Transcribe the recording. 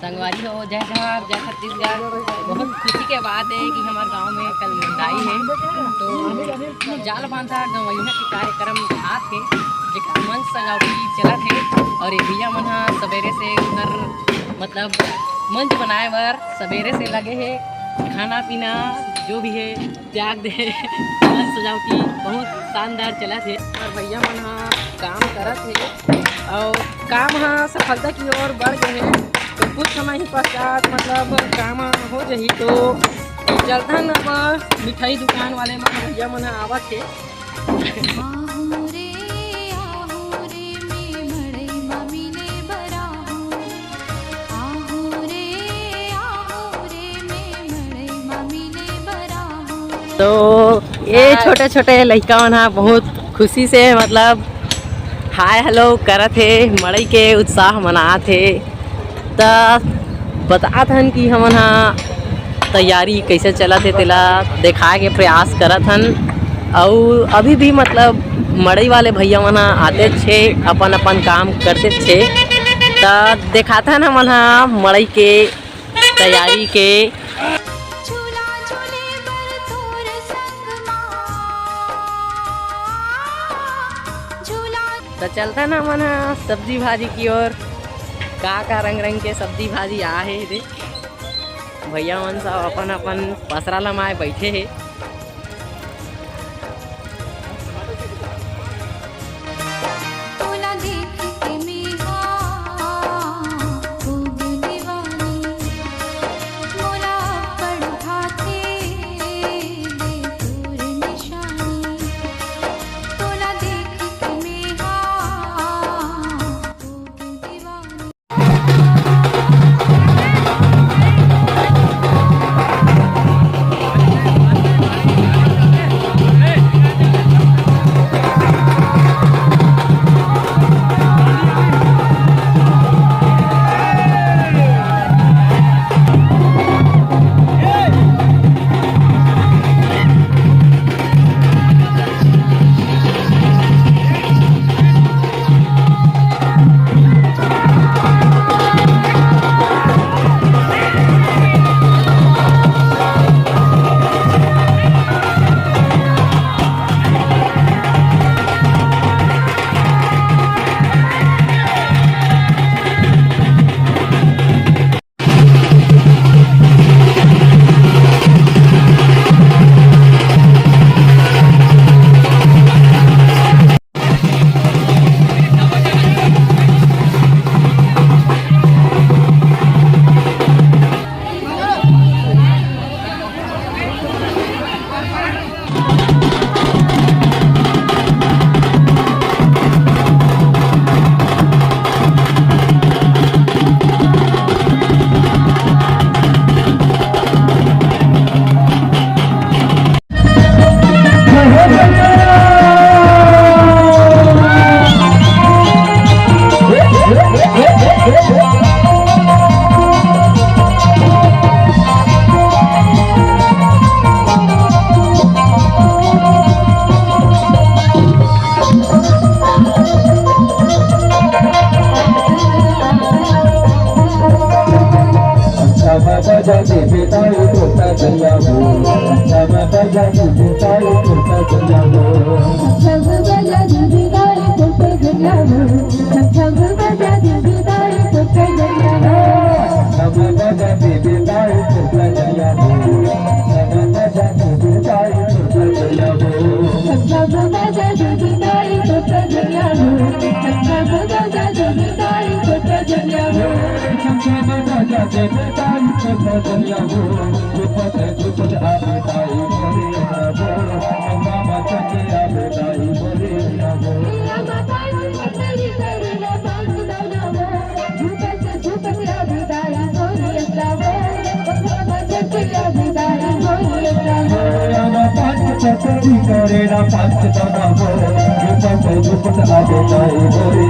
संगवारी हो, जय जवाहर, जय छत्तीसगढ़। बहुत खुशी के बात है कि हमारे गांव में कल मुंडाई है, तो जाल बांधा गवैया के कार्यक्रम आज के जेकर मंच सजावटी चला थे। और ये भैया मन सवेरे से उधर मतलब मंच बनाए बर सवेरे से लगे है, खाना पीना जो भी है त्याग दे मंच सजावटी बहुत शानदार चला थे। और भैया मन काम करत है और काम सफलता की ओर बढ़ गए हैं। तो कुछ समय ही पश्चात मतलब काम हो जाही तो जल्दन अब मिठाई दुकान वाले मन भैया मन आवत है। तो ये छोटे छोटे लड़का मन बहुत खुशी से मतलब हाय हेलो करत है, मड़ई के उत्साह मनात है। तो बतात हन कि हमन तैयारी कैसे चलत है तेला दिखाए के प्रयास करत हन। और अभी भी मतलब मड़ई वाले भैया मन आते छे, अपन अपन काम करते छे। तो दिखाते हन हमन मड़ई के तैयारी के। तो चलता ना मन सब्जी भाजी की ओर। का रंग रंग के सब्जी भाजी आ है रे भैया मन सब अपन अपन पसरा लमाए बैठे है। करेना पांच दाना हो, झुपट झुपट आगे जाए बोले